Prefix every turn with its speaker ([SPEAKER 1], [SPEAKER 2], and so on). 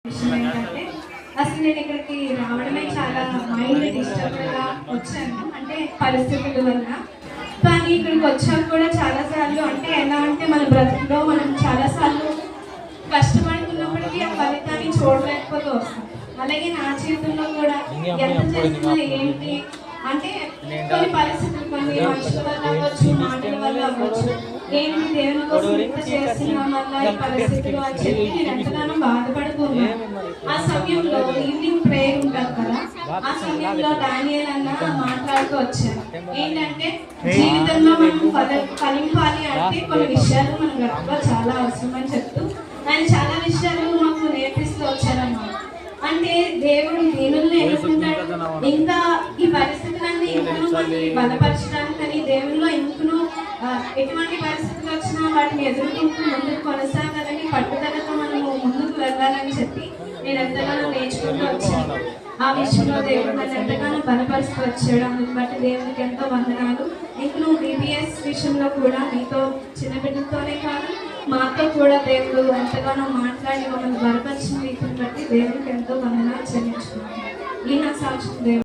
[SPEAKER 1] విషయం ఏంటంటే అసలు నేను ఇక్కడికి రావడమే చాలా మైండ్ డిస్టర్బ్డ్గా వచ్చాను, అంటే పరిస్థితుల వల్ల. కానీ ఇక్కడికి వచ్చాక కూడా చాలాసార్లు అంటే ఎలా అంటే మన బ్రతుకులో మనం చాలాసార్లు కష్టపడుతున్నప్పటికీ ఆ ఫలితాన్ని చూడలేకపోతూ వస్తాం. అలాగే నా జీవితంలో కూడా ఎంత చేసినా ఏంటి అంటే కొన్ని పరిస్థితులు, కొన్ని మనుషుల వల్ల అవ్వచ్చు, మాటల వల్ల అవ్వచ్చు, ఏంటి దేవుని కోసం ఇంత చేస్తున్నాం వల్ల ఈ పరిస్థితులు అని చెప్పి నేను ఎంతగానో బాధపడుతున్నాను. ఆ సమయంలో ఈవినింగ్ ప్రేయర్ ఉంటుంది కదా, ఆ సమయంలో డానియల్ అన్న మాట్లాడుతూ వచ్చాను. ఏంటంటే జీవితంలో మనం ఫలింపాలి అంటే కొన్ని విషయాలు మన గట్టులో చాలా అవసరం అని చెప్తూ ఆయన చాలా విషయాలు మాకు నేర్పిస్తూ వచ్చారన్నమాట. అంటే దేవుడు దీనుల్ని ఎన్నుకుంటాడు, ఇంకా ఈ పరిస్థితులన్నీ ఇంకను మనకి బలపరచడానికని దేవుల్లో ఇంకను ఎటువంటి పరిస్థితులు వచ్చినా వాటిని ఎదుర్కొంటూ ముందుకు కొనసాగాలని, పట్టుదలతో మనము ముందుకు వెళ్ళాలని చెప్పి నేను ఎంతగానో నేర్చుకుంటూ వచ్చాను. ఆ విషయంలో దేవుడు నన్ను ఎంతగానో బలపరుస్తూ వచ్చాడు. అందుకు బట్టి దేవుడికి ఎంతో వందనాలు. ఇంకను BBS విషయంలో కూడా మీతో చిన్న బిడ్డలతోనే కాదు మాతో కూడా దేవుడు ఎంతగానో మాట్లాడి మమ్మల్ని బలపరిచిన రీతిని బట్టి దేవుడికి ఎంతో వందనాలు చెల్లించుకున్నాను. ఈ నా సాక్ష్యం దేవుడు.